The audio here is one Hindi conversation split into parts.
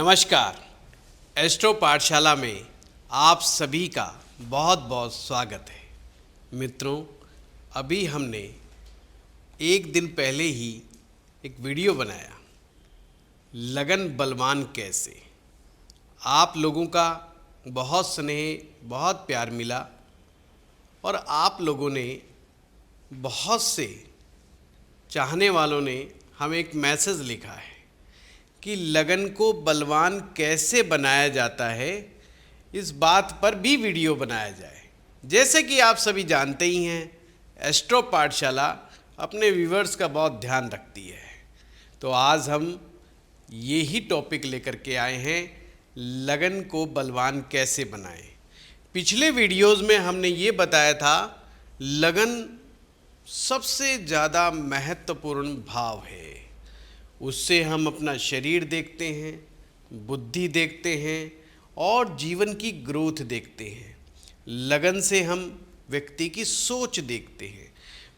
नमस्कार। एस्ट्रो पाठशाला में आप सभी का बहुत बहुत स्वागत है। मित्रों, अभी हमने एक दिन पहले ही एक वीडियो बनाया, लगन बलवान कैसे। आप लोगों का बहुत स्नेह, बहुत प्यार मिला और आप लोगों ने, बहुत से चाहने वालों ने हमें एक मैसेज लिखा है कि लगन को बलवान कैसे बनाया जाता है, इस बात पर भी वीडियो बनाया जाए। जैसे कि आप सभी जानते ही हैं, एस्ट्रो पाठशाला अपने व्यूवर्स का बहुत ध्यान रखती है। तो आज हम यही टॉपिक लेकर के आए हैं, लगन को बलवान कैसे बनाएं। पिछले वीडियोस में हमने ये बताया था, लगन सबसे ज़्यादा महत्वपूर्ण भाव है। उससे हम अपना शरीर देखते हैं, बुद्धि देखते हैं और जीवन की ग्रोथ देखते हैं। लगन से हम व्यक्ति की सोच देखते हैं।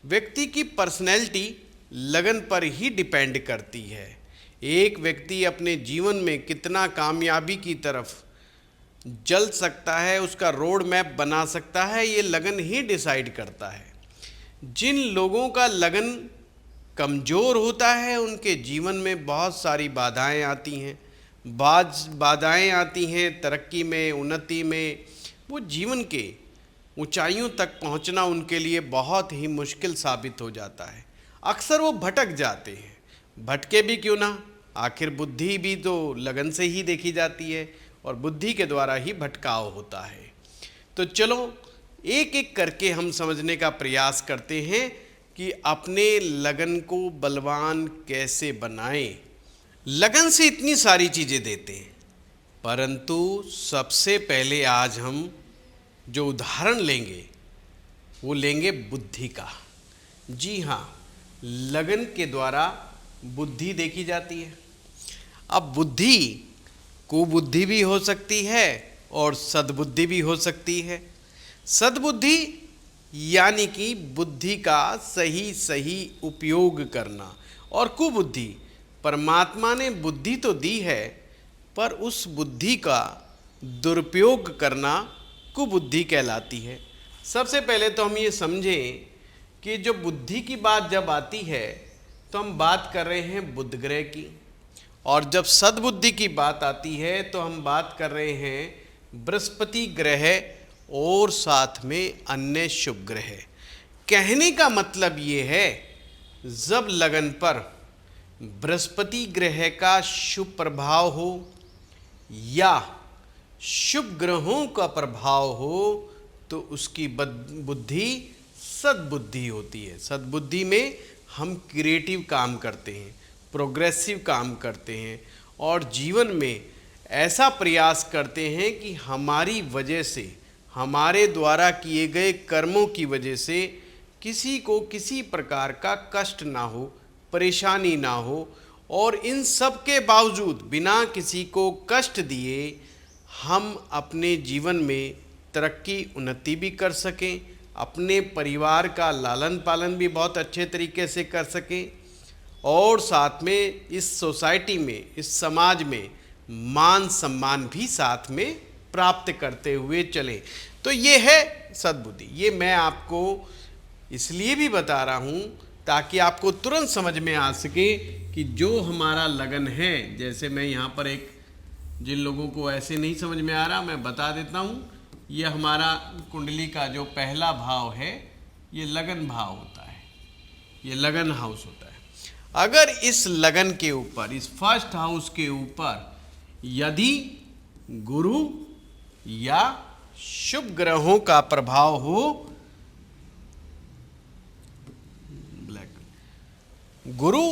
व्यक्ति की पर्सनैलिटी लगन पर ही डिपेंड करती है। एक व्यक्ति अपने जीवन में कितना कामयाबी की तरफ चल सकता है, उसका रोड मैप बना सकता है, ये लगन ही डिसाइड करता है। जिन लोगों का लगन कमज़ोर होता है, उनके जीवन में बहुत सारी बाधाएं आती हैं। बाधाएं आती हैं तरक्की में, उन्नति में। वो जीवन के ऊंचाइयों तक पहुंचना उनके लिए बहुत ही मुश्किल साबित हो जाता है। अक्सर वो भटक जाते हैं। भटके भी क्यों ना, आखिर बुद्धि भी तो लगन से ही देखी जाती है और बुद्धि के द्वारा ही भटकाव होता है। तो चलो एक एक करके हम समझने का प्रयास करते हैं कि अपने लगन को बलवान कैसे बनाएं। लगन से इतनी सारी चीज़ें देते हैं, परंतु सबसे पहले आज हम जो उदाहरण लेंगे वो लेंगे बुद्धि का। जी हाँ, लगन के द्वारा बुद्धि देखी जाती है। अब बुद्धि कुबुद्धि भी हो सकती है और सद्बुद्धि भी हो सकती है। सद्बुद्धि यानी कि बुद्धि का सही सही उपयोग करना, और कुबुद्धि, परमात्मा ने बुद्धि तो दी है पर उस बुद्धि का दुरुपयोग करना कुबुद्धि कहलाती है। सबसे पहले तो हम ये समझें कि जो बुद्धि की बात जब आती है तो हम बात कर रहे हैं बुध ग्रह की, और जब सद्बुद्धि की बात आती है तो हम बात कर रहे हैं बृहस्पति ग्रह और साथ में अन्य शुभ ग्रह। कहने का मतलब ये है, जब लगन पर बृहस्पति ग्रह का शुभ प्रभाव हो या शुभ ग्रहों का प्रभाव हो तो उसकी बुद्धि सद्बुद्धि होती है। सद्बुद्धि में हम क्रिएटिव काम करते हैं, प्रोग्रेसिव काम करते हैं और जीवन में ऐसा प्रयास करते हैं कि हमारी वजह से, हमारे द्वारा किए गए कर्मों की वजह से किसी को किसी प्रकार का कष्ट ना हो, परेशानी ना हो, और इन सब के बावजूद बिना किसी को कष्ट दिए हम अपने जीवन में तरक्की, उन्नति भी कर सकें, अपने परिवार का लालन पालन भी बहुत अच्छे तरीके से कर सकें और साथ में इस सोसाइटी में, इस समाज में मान सम्मान भी साथ में प्राप्त करते हुए चले। तो ये है सद्बुद्धि। ये मैं आपको इसलिए भी बता रहा हूँ ताकि आपको तुरंत समझ में आ सके कि जो हमारा लगन है, जैसे मैं यहाँ पर एक, जिन लोगों को ऐसे नहीं समझ में आ रहा मैं बता देता हूँ, ये हमारा कुंडली का जो पहला भाव है ये लगन भाव होता है, ये लगन हाउस होता है। अगर इस लगन के ऊपर, इस फर्स्ट हाउस के ऊपर यदि गुरु या शुभ ग्रहों का प्रभाव हो, गुरु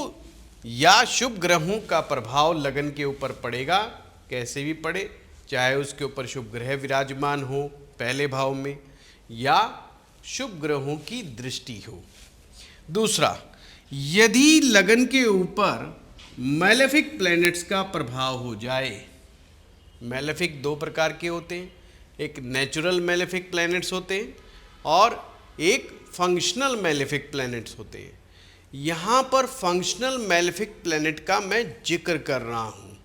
या शुभ ग्रहों का प्रभाव लगन के ऊपर पड़ेगा, कैसे भी पड़े, चाहे उसके ऊपर शुभ ग्रह विराजमान हो पहले भाव में या शुभ ग्रहों की दृष्टि हो। दूसरा, यदि लगन के ऊपर मैलेफिक प्लैनेट्स का प्रभाव हो जाए। मैलेफिक दो प्रकार के होते हैं, एक नेचुरल मैलेफिक प्लैनेट्स होते हैं और एक फंक्शनल मैलेफिक प्लैनेट्स होते हैं। यहाँ पर फंक्शनल मैलेफिक प्लैनेट का मैं जिक्र कर रहा हूँ।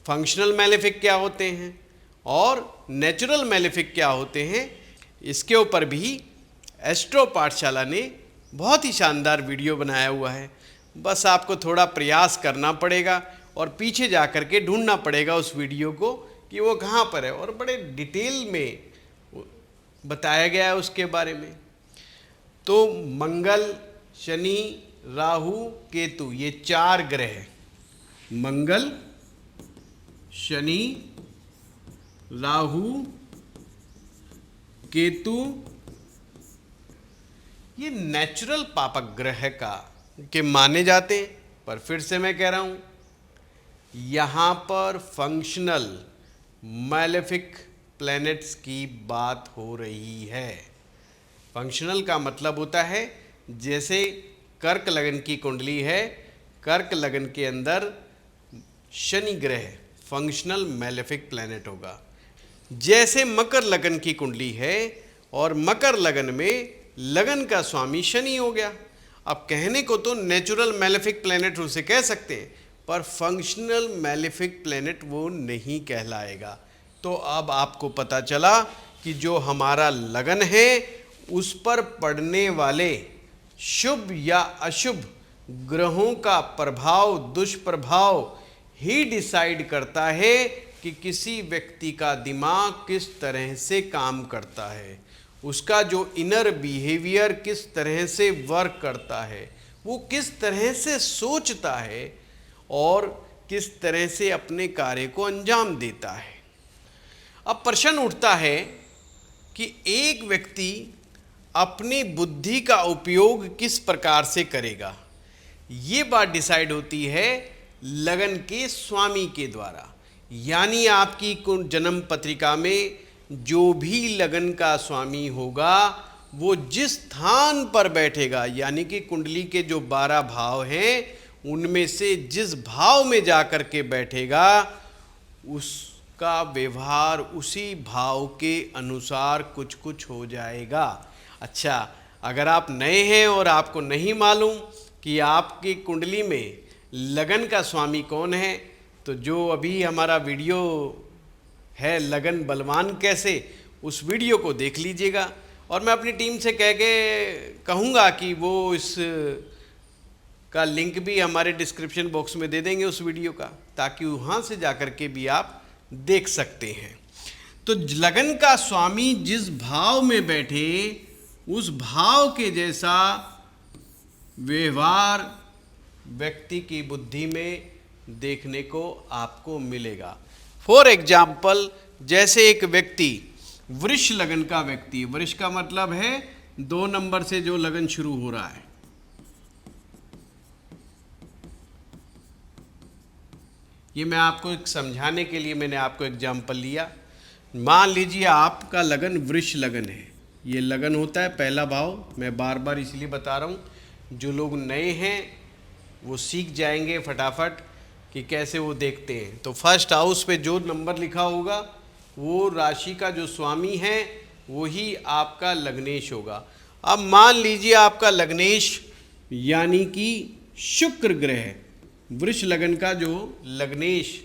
फंक्शनल मैलेफिक क्या होते हैं और नेचुरल मैलेफिक क्या होते हैं, इसके ऊपर भी एस्ट्रो पाठशाला ने बहुत ही शानदार वीडियो बनाया हुआ है। बस आपको थोड़ा प्रयास करना पड़ेगा और पीछे जा कर के ढूंढना पड़ेगा उस वीडियो को कि वो कहाँ पर है, और बड़े डिटेल में बताया गया है उसके बारे में। तो मंगल, शनि, राहु, केतु, ये 4 ग्रह, मंगल, शनि, राहु, केतु, ये नेचुरल पापक ग्रह के माने जाते हैं। पर फिर से मैं कह रहा हूं, यहां पर फंक्शनल मैलेफिक प्लैनेट्स की बात हो रही है। फंक्शनल का मतलब होता है, जैसे कर्क लगन की कुंडली है, कर्क लगन के अंदर शनि ग्रह फंक्शनल मैलेफिक प्लैनेट होगा। जैसे मकर लगन की कुंडली है और मकर लगन में लगन का स्वामी शनि हो गया। अब कहने को तो नेचुरल मैलेफिक प्लैनेट उसे कह सकते हैं, पर फंक्शनल मैलेफिक प्लैनेट वो नहीं कहलाएगा। तो अब आपको पता चला कि जो हमारा लगन है उस पर पड़ने वाले शुभ या अशुभ ग्रहों का प्रभाव, दुष्प्रभाव ही डिसाइड करता है कि किसी व्यक्ति का दिमाग किस तरह से काम करता है, उसका जो इनर बिहेवियर किस तरह से वर्क करता है, वो किस तरह से सोचता है और किस तरह से अपने कार्य को अंजाम देता है। अब प्रश्न उठता है कि एक व्यक्ति अपनी बुद्धि का उपयोग किस प्रकार से करेगा। ये बात डिसाइड होती है लगन के स्वामी के द्वारा। यानी आपकी जन्म पत्रिका में जो भी लगन का स्वामी होगा वो जिस स्थान पर बैठेगा, यानी कि कुंडली के जो 12 भाव हैं उनमें से जिस भाव में जाकर के बैठेगा उसका व्यवहार उसी भाव के अनुसार कुछ कुछ हो जाएगा। अच्छा, अगर आप नए हैं और आपको नहीं मालूम कि आपकी कुंडली में लगन का स्वामी कौन है, तो जो अभी हमारा वीडियो है लगन बलवान कैसे, उस वीडियो को देख लीजिएगा। और मैं अपनी टीम से कह के कहूँगा कि वो इस का लिंक भी हमारे डिस्क्रिप्शन बॉक्स में दे देंगे उस वीडियो का, ताकि वहाँ से जाकर के भी आप देख सकते हैं। तो लगन का स्वामी जिस भाव में बैठे उस भाव के जैसा व्यवहार व्यक्ति की बुद्धि में देखने को आपको मिलेगा। फॉर एग्जाम्पल, जैसे एक व्यक्ति वृष लगन का व्यक्ति, वृष का मतलब है 2 नंबर से जो लगन शुरू हो रहा है, ये मैं आपको एक समझाने के लिए मैंने आपको एग्जाम्पल लिया। मान लीजिए आपका लगन वृष लगन है, ये लगन होता है पहला भाव। मैं बार बार इसलिए बता रहा हूँ, जो लोग नए हैं वो सीख जाएंगे फटाफट कि कैसे वो देखते हैं। तो फर्स्ट हाउस पे जो नंबर लिखा होगा वो राशि का जो स्वामी है वही आपका लग्नेश होगा। अब मान लीजिए आपका लग्नेश यानी कि शुक्र ग्रह, वृष लगन का जो लग्नेश,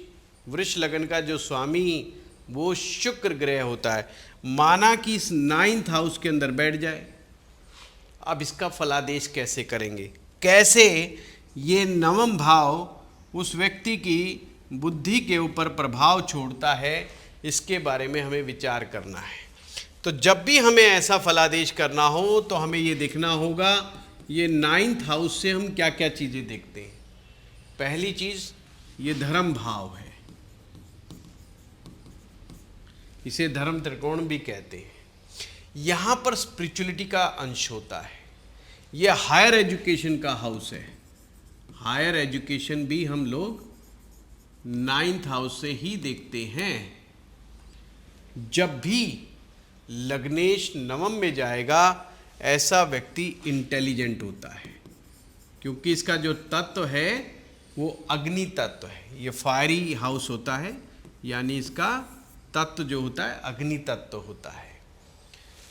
वृष लगन का जो स्वामी वो शुक्र ग्रह होता है, माना कि इस 9th हाउस के अंदर बैठ जाए। अब इसका फलादेश कैसे करेंगे, कैसे ये 9वां भाव उस व्यक्ति की बुद्धि के ऊपर प्रभाव छोड़ता है, इसके बारे में हमें विचार करना है। तो जब भी हमें ऐसा फलादेश करना हो तो हमें ये देखना होगा ये 9th हाउस से हम क्या क्या चीज़ें देखते हैं। पहली चीज़, ये धर्म भाव है, इसे धर्म त्रिकोण भी कहते हैं। यहाँ पर स्पिरिचुअलिटी का अंश होता है। यह हायर एजुकेशन का हाउस है। हायर एजुकेशन भी हम लोग 9th हाउस से ही देखते हैं। जब भी लग्नेश 9th में जाएगा ऐसा व्यक्ति इंटेलिजेंट होता है, क्योंकि इसका जो तत्व है वो अग्नि तत्व है। ये फायरी हाउस होता है, यानी इसका तत्व जो होता है अग्नि तत्व होता है।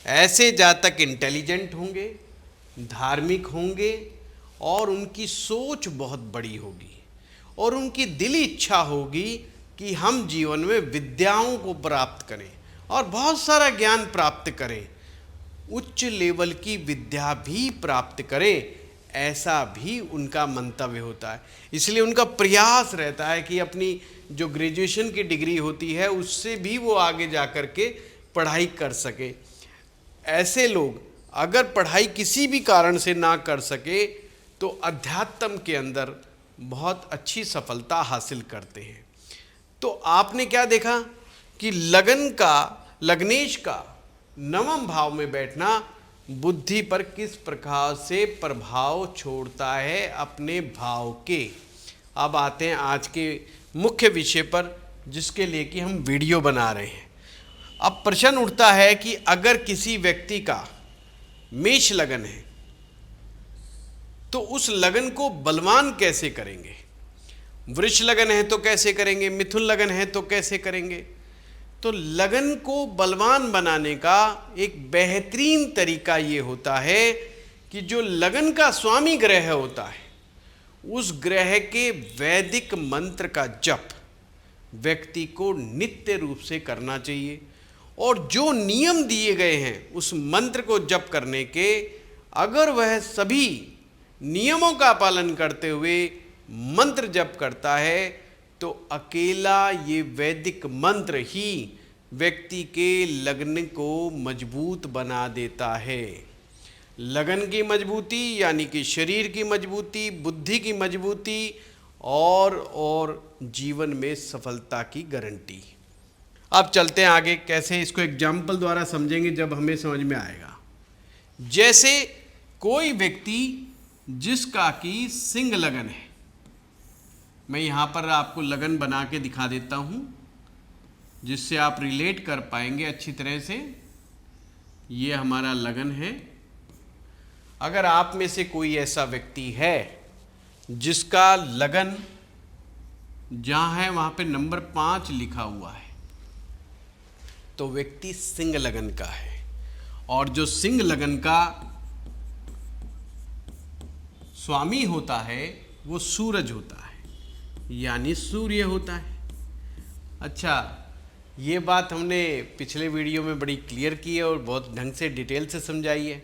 ऐसे जातक इंटेलिजेंट होंगे, धार्मिक होंगे और उनकी सोच बहुत बड़ी होगी और उनकी दिली इच्छा होगी कि हम जीवन में विद्याओं को प्राप्त करें और बहुत सारा ज्ञान प्राप्त करें, उच्च लेवल की विद्या भी प्राप्त करें, ऐसा भी उनका मंतव्य होता है। इसलिए उनका प्रयास रहता है कि अपनी जो ग्रेजुएशन की डिग्री होती है उससे भी वो आगे जा कर के पढ़ाई कर सके। ऐसे लोग अगर पढ़ाई किसी भी कारण से ना कर सके तो अध्यात्म के अंदर बहुत अच्छी सफलता हासिल करते हैं। तो आपने क्या देखा कि लग्नेश का नवम भाव में बैठना बुद्धि पर किस प्रकार से प्रभाव छोड़ता है अपने भाव के। अब आते हैं आज के मुख्य विषय पर, जिसके लिए कि हम वीडियो बना रहे हैं। अब प्रश्न उठता है कि अगर किसी व्यक्ति का मेष लगन है तो उस लगन को बलवान कैसे करेंगे? वृष लगन है तो कैसे करेंगे? मिथुन लगन है तो कैसे करेंगे? तो लगन को बलवान बनाने का एक बेहतरीन तरीका ये होता है कि जो लगन का स्वामी ग्रह होता है उस ग्रह के वैदिक मंत्र का जप व्यक्ति को नित्य रूप से करना चाहिए, और जो नियम दिए गए हैं उस मंत्र को जप करने के, अगर वह सभी नियमों का पालन करते हुए मंत्र जप करता है तो अकेला ये वैदिक मंत्र ही व्यक्ति के लगन को मजबूत बना देता है। लगन की मजबूती यानी कि शरीर की मजबूती, बुद्धि की मजबूती और जीवन में सफलता की गारंटी। अब चलते हैं आगे, कैसे इसको एग्जाम्पल द्वारा समझेंगे जब हमें समझ में आएगा। जैसे कोई व्यक्ति जिसका कि सिंह लगन है, मैं यहाँ पर आपको लगन बना के दिखा देता हूँ जिससे आप रिलेट कर पाएंगे अच्छी तरह से। ये हमारा लगन है। अगर आप में से कोई ऐसा व्यक्ति है जिसका लगन जहाँ है वहाँ पे नंबर 5 लिखा हुआ है तो व्यक्ति सिंह लगन का है, और जो सिंह लगन का स्वामी होता है वो सूरज होता है, यानी सूर्य होता है। अच्छा, ये बात हमने पिछले वीडियो में बड़ी क्लियर की है और बहुत ढंग से डिटेल से समझाई है।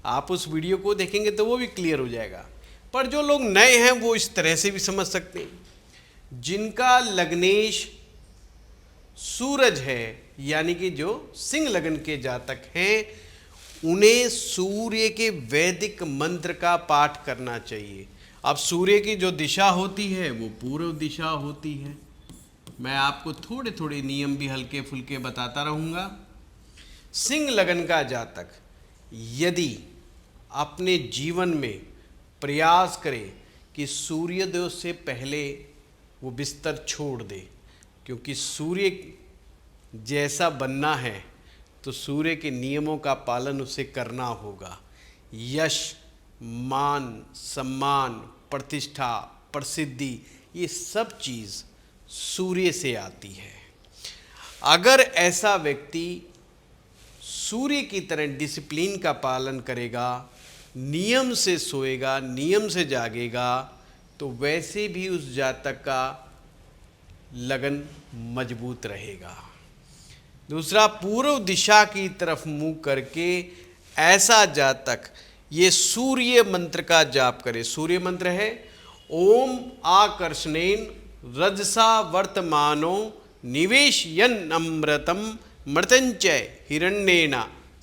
आप उस वीडियो को देखेंगे तो वो भी क्लियर हो जाएगा, पर जो लोग नए हैं वो इस तरह से भी समझ सकते हैं। जिनका लग्नेश सूरज है, यानी कि जो सिंह लगन के जातक हैं, उन्हें सूर्य के वैदिक मंत्र का पाठ करना चाहिए। अब सूर्य की जो दिशा होती है वो पूर्व दिशा होती है। मैं आपको थोड़े थोड़े नियम भी हल्के फुल्के बताता रहूँगा। सिंह लगन का जातक यदि अपने जीवन में प्रयास करे कि सूर्योदय से पहले वो बिस्तर छोड़ दे, क्योंकि सूर्य जैसा बनना है तो सूर्य के नियमों का पालन उसे करना होगा। यश, मान, सम्मान, प्रतिष्ठा, प्रसिद्धि, ये सब चीज़ सूर्य से आती है। अगर ऐसा व्यक्ति सूर्य की तरह डिसिप्लिन का पालन करेगा, नियम से सोएगा, नियम से जागेगा, तो वैसे भी उस जातक का लगन मजबूत रहेगा। दूसरा, पूर्व दिशा की तरफ मुंह करके ऐसा जातक ये सूर्य मंत्र का जाप करे। सूर्य मंत्र है ओम आकर्षणेन रजसा वर्तमानो निवेशयन अमृतम मृतंचय हिरण्येन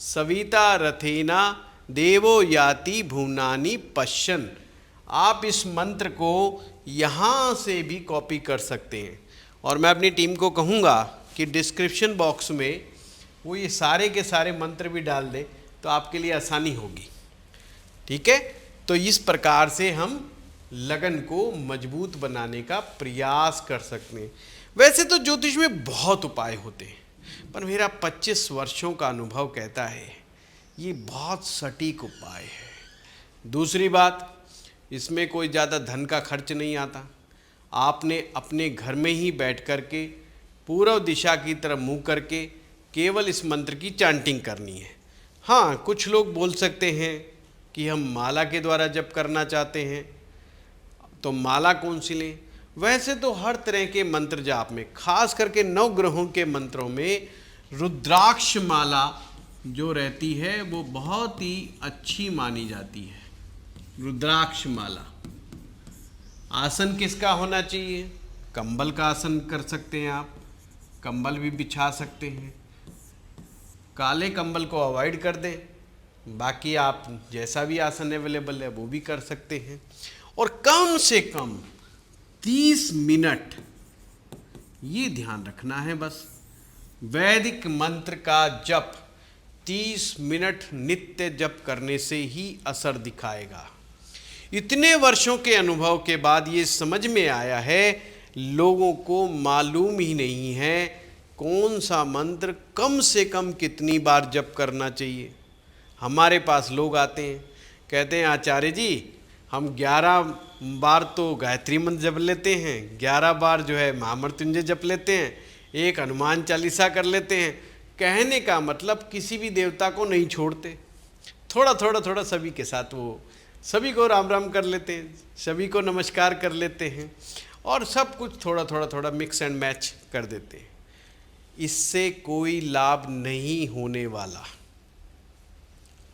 सविता रथेना देवो याति भुवनानि पश्यन्। आप इस मंत्र को यहाँ से भी कॉपी कर सकते हैं, और मैं अपनी टीम को कहूँगा कि डिस्क्रिप्शन बॉक्स में वो ये सारे के सारे मंत्र भी डाल दें तो आपके लिए आसानी होगी। ठीक है, तो इस प्रकार से हम लगन को मजबूत बनाने का प्रयास कर सकते हैं। वैसे तो ज्योतिष में बहुत उपाय होते हैं, पर मेरा 25 वर्षों का अनुभव कहता है ये बहुत सटीक उपाय है। दूसरी बात, इसमें कोई ज़्यादा धन का खर्च नहीं आता। आपने अपने घर में ही बैठ कर के पूर्व दिशा की तरफ मुँह करके केवल इस मंत्र की चांटिंग करनी है। हाँ, कुछ लोग बोल सकते हैं कि हम माला के द्वारा जप करना चाहते हैं, तो माला कौन सी लें? वैसे तो हर तरह के मंत्र जाप में, खास करके 9 ग्रहों के मंत्रों में रुद्राक्ष माला जो रहती है वो बहुत ही अच्छी मानी जाती है। रुद्राक्ष माला। आसन किसका होना चाहिए? कंबल का आसन कर सकते हैं आप, कंबल भी बिछा सकते हैं। काले कंबल को अवॉइड कर दें, बाकी आप जैसा भी आसन अवेलेबल है वो भी कर सकते हैं। और कम से कम 30 मिनट, ये ध्यान रखना है बस, वैदिक मंत्र का जप 30 मिनट नित्य जप करने से ही असर दिखाएगा। इतने वर्षों के अनुभव के बाद ये समझ में आया है, लोगों को मालूम ही नहीं है कौन सा मंत्र कम से कम कितनी बार जप करना चाहिए। हमारे पास लोग आते हैं, कहते हैं आचार्य जी हम 11 बार तो गायत्री मंत्र जप लेते हैं, 11 बार जो है महामृत्युंजय जप लेते हैं, एक हनुमान चालीसा कर लेते हैं। कहने का मतलब किसी भी देवता को नहीं छोड़ते, थोड़ा थोड़ा सभी के साथ वो सभी को राम राम कर लेते हैं, सभी को नमस्कार कर लेते हैं और सब कुछ थोड़ा मिक्स एंड मैच कर देते हैं। इससे कोई लाभ नहीं होने वाला।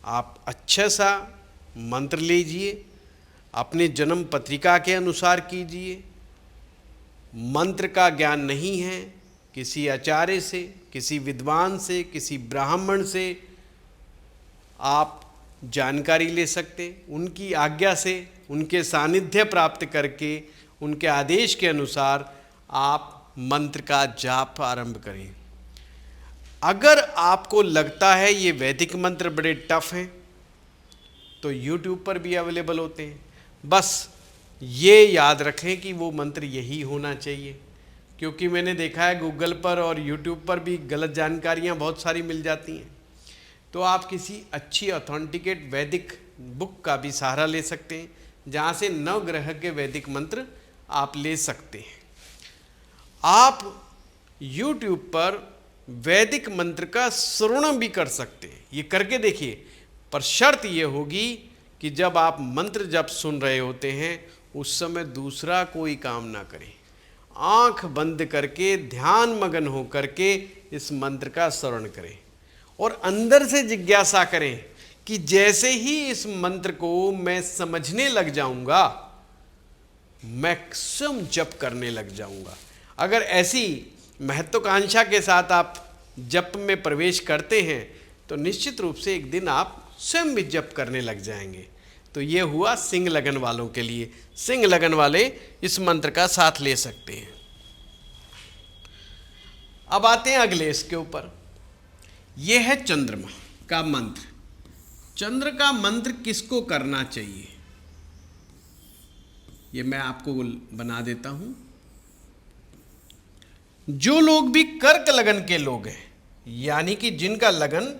आप अच्छा सा मंत्र लीजिए, अपने जन्म पत्रिका के अनुसार कीजिए। मंत्र का ज्ञान नहीं है, किसी आचार्य से, किसी विद्वान से, किसी ब्राह्मण से आप जानकारी ले सकते, उनकी आज्ञा से, उनके सानिध्य प्राप्त करके, उनके आदेश के अनुसार आप मंत्र का जाप आरंभ करें। अगर आपको लगता है ये वैदिक मंत्र बड़े टफ हैं तो YouTube पर भी अवेलेबल होते हैं। बस ये याद रखें कि वो मंत्र यही होना चाहिए, क्योंकि मैंने देखा है गूगल पर और YouTube पर भी गलत जानकारियाँ बहुत सारी मिल जाती हैं। तो आप किसी अच्छी ऑथेंटिकेट वैदिक बुक का भी सहारा ले सकते हैं, जहाँ से 9 ग्रह के वैदिक मंत्र आप ले सकते हैं। आप YouTube पर वैदिक मंत्र का श्रवण भी कर सकते हैं, ये करके देखिए। पर शर्त ये होगी कि जब आप मंत्र जप सुन रहे होते हैं उस समय दूसरा कोई काम ना करें, आंख बंद करके ध्यान मगन हो करके इस मंत्र का श्रवण करें और अंदर से जिज्ञासा करें कि जैसे ही इस मंत्र को मैं समझने लग जाऊंगा मैं स्वयं जप करने लग जाऊंगा। अगर ऐसी महत्वाकांक्षा के साथ आप जप में प्रवेश करते हैं तो निश्चित रूप से एक दिन आप स्वयं भी जप करने लग जाएंगे। तो ये हुआ सिंह लगन वालों के लिए। सिंह लगन वाले इस मंत्र का साथ ले सकते हैं। अब आते हैं अगले इसके ऊपर। यह है चंद्रमा का मंत्र। चंद्र का मंत्र किसको करना चाहिए ये मैं आपको बना देता हूं। जो लोग भी कर्क लगन के लोग हैं, यानी कि जिनका लगन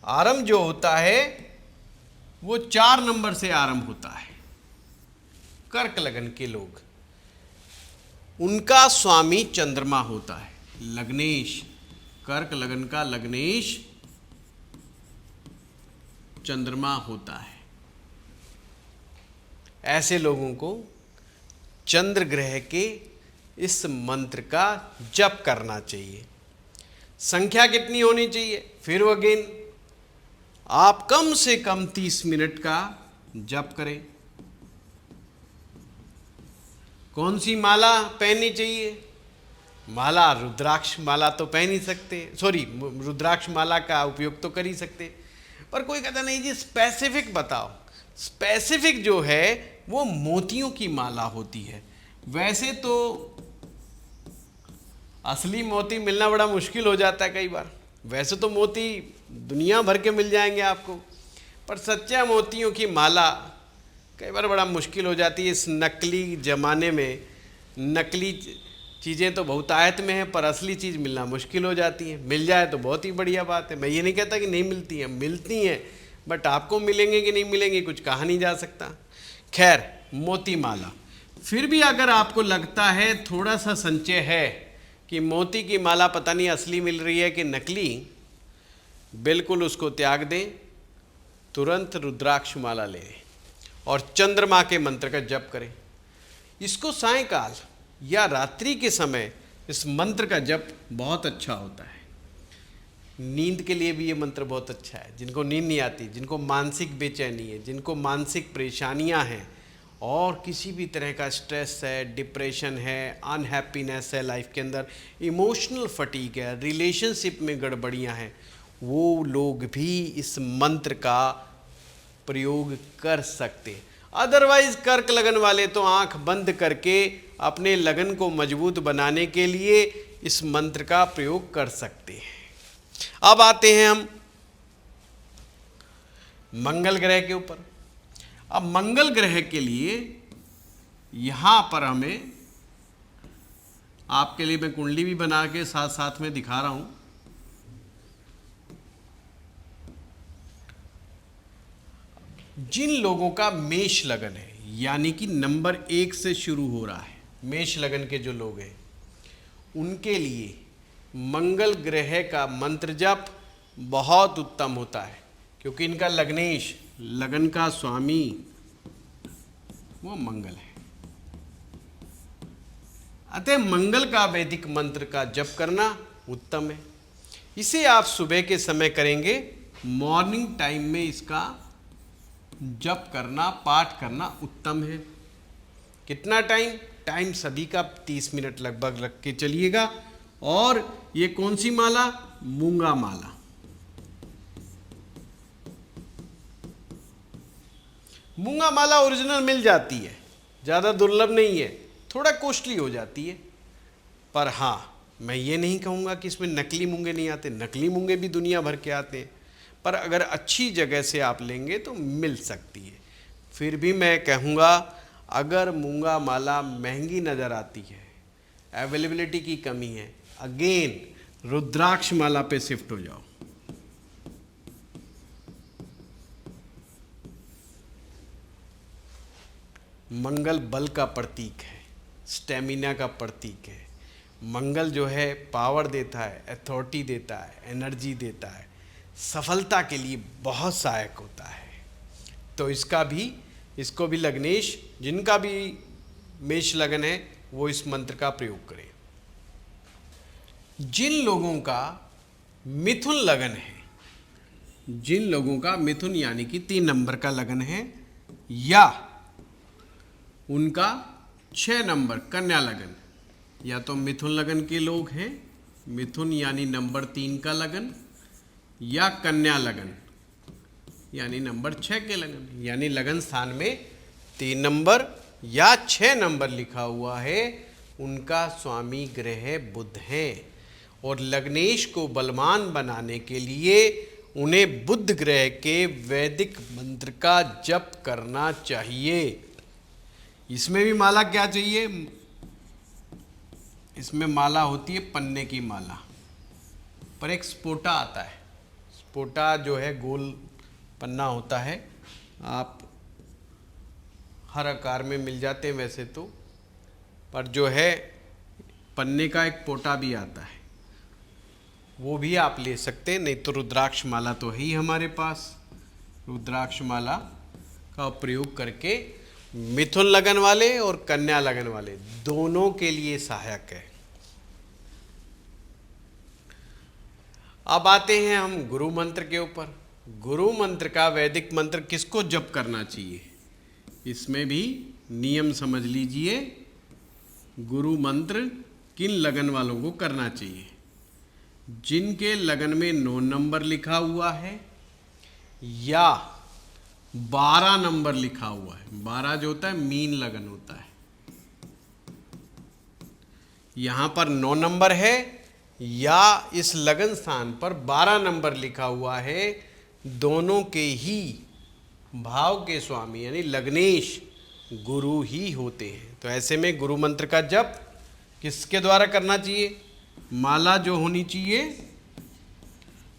आरंभ जो होता है वो 4 नंबर से आरंभ होता है, कर्क लगन के लोग, उनका स्वामी चंद्रमा होता है, लग्नेश। कर्क लगन का लग्नेश चंद्रमा होता है। ऐसे लोगों को चंद्र ग्रह के इस मंत्र का जप करना चाहिए। संख्या कितनी होनी चाहिए? फिर अगेन आप कम से कम 30 मिनट का जप करें। कौन सी माला पहननी चाहिए? माला रुद्राक्ष माला तो पहन ही सकते, रुद्राक्ष माला का उपयोग तो कर ही सकते। पर कोई कहता नहीं जी स्पेसिफिक बताओ। स्पेसिफिक जो है वो मोतियों की माला होती है। वैसे तो असली मोती मिलना बड़ा मुश्किल हो जाता है कई बार। वैसे तो मोती दुनिया भर के मिल जाएंगे आपको, पर सच्चा मोतियों की माला कई बार बड़ा मुश्किल हो जाती है। इस नकली ज़माने में नकली चीज़ें तो बहुतायत में हैं, पर असली चीज़ मिलना मुश्किल हो जाती है। मिल जाए तो बहुत ही बढ़िया बात है। मैं ये नहीं कहता कि नहीं मिलती हैं, मिलती हैं, बट आपको मिलेंगे कि नहीं मिलेंगे कुछ कहा नहीं जा सकता। खैर, मोती माला। फिर भी अगर आपको लगता है थोड़ा सा संचय है कि मोती की माला पता नहीं असली मिल रही है कि नकली, बिल्कुल उसको त्याग दें, तुरंत रुद्राक्ष माला लें और चंद्रमा के मंत्र का जप करें। इसको सायंकाल या रात्रि के समय इस मंत्र का जप बहुत अच्छा होता है। नींद के लिए भी ये मंत्र बहुत अच्छा है। जिनको नींद नहीं आती, जिनको मानसिक बेचैनी है, जिनको मानसिक परेशानियां हैं और किसी भी तरह का स्ट्रेस है, डिप्रेशन है, अनहैप्पीनेस है लाइफ के अंदर, इमोशनल फटीग है, रिलेशनशिप में गड़बड़ियां हैं, वो लोग भी इस मंत्र का प्रयोग कर सकते हैं। अदरवाइज कर्क लगन वाले तो आंख बंद करके अपने लगन को मजबूत बनाने के लिए इस मंत्र का प्रयोग कर सकते हैं। अब आते हैं हम मंगल ग्रह के ऊपर। अब मंगल ग्रह के लिए यहां पर हमें, आपके लिए मैं कुंडली भी बना के साथ साथ में दिखा रहा हूं। जिन लोगों का मेष लगन है, यानी कि नंबर 1 से शुरू हो रहा है, मेष लगन के जो लोग हैं उनके लिए मंगल ग्रह का मंत्र जप बहुत उत्तम होता है, क्योंकि इनका लग्नेश, लगन का स्वामी वो मंगल है। अतः मंगल का वैदिक मंत्र का जप करना उत्तम है। इसे आप सुबह के समय करेंगे, मॉर्निंग टाइम में इसका जप करना, पाठ करना उत्तम है। कितना टाइम? टाइम सभी का 30 मिनट लगभग रख के चलिएगा। और ये कौन सी माला? मूंगा माला। मूंगा माला ओरिजिनल मिल जाती है, ज़्यादा दुर्लभ नहीं है, थोड़ा कॉस्टली हो जाती है, पर हाँ मैं ये नहीं कहूँगा कि इसमें नकली मूंगे नहीं आते, नकली मूंगे भी दुनिया भर के आते हैं, पर अगर अच्छी जगह से आप लेंगे तो मिल सकती है। फिर भी मैं कहूँगा, अगर मूंगा माला महंगी नज़र आती है, अवेलेबिलिटी की कमी है, अगेन रुद्राक्ष माला पे शिफ्ट हो जाओ। मंगल बल का प्रतीक है, स्टेमिना का प्रतीक है। मंगल जो है पावर देता है, अथॉरिटी देता है, एनर्जी देता है, सफलता के लिए बहुत सहायक होता है। तो इसको भी लग्नेश, जिनका भी मेष लगन है वो इस मंत्र का प्रयोग करें। जिन लोगों का मिथुन लगन है, जिन लोगों का मिथुन यानी कि 3 नंबर का लगन है, या उनका 6 नंबर कन्या लगन, या तो मिथुन लगन के लोग हैं, मिथुन यानी नंबर 3 का लगन, या कन्या लगन यानी नंबर 6 के लगन, यानी लगन स्थान में 3 नंबर या 6 नंबर लिखा हुआ है, उनका स्वामी ग्रह बुध है। और लग्नेश को बलवान बनाने के लिए उन्हें बुध ग्रह के वैदिक मंत्र का जप करना चाहिए। इसमें भी माला क्या चाहिए? इसमें माला होती है पन्ने की माला, पर एक स्पोटा आता है। स्पोटा जो है गोल पन्ना होता है, आप हर आकार में मिल जाते हैं वैसे तो, पर जो है पन्ने का एक पोटा भी आता है, वो भी आप ले सकते हैं। नहीं तो रुद्राक्ष माला तो है ही हमारे पास, रुद्राक्ष माला का प्रयोग करके मिथुन लगन वाले और कन्या लगन वाले दोनों के लिए सहायक है। अब आते हैं हम गुरु मंत्र के ऊपर। गुरु मंत्र का वैदिक मंत्र किसको जप करना चाहिए, इसमें भी नियम समझ लीजिए। गुरु मंत्र किन लगन वालों को करना चाहिए? जिनके लगन में 9 नंबर लिखा हुआ है या 12 नंबर लिखा हुआ है। 12 जो होता है मीन लगन होता है, यहां पर 9 नंबर है या इस लगन स्थान पर 12 नंबर लिखा हुआ है, दोनों के ही भाव के स्वामी यानी लग्नेश गुरु ही होते हैं। तो ऐसे में गुरु मंत्र का जप किसके द्वारा करना चाहिए? माला जो होनी चाहिए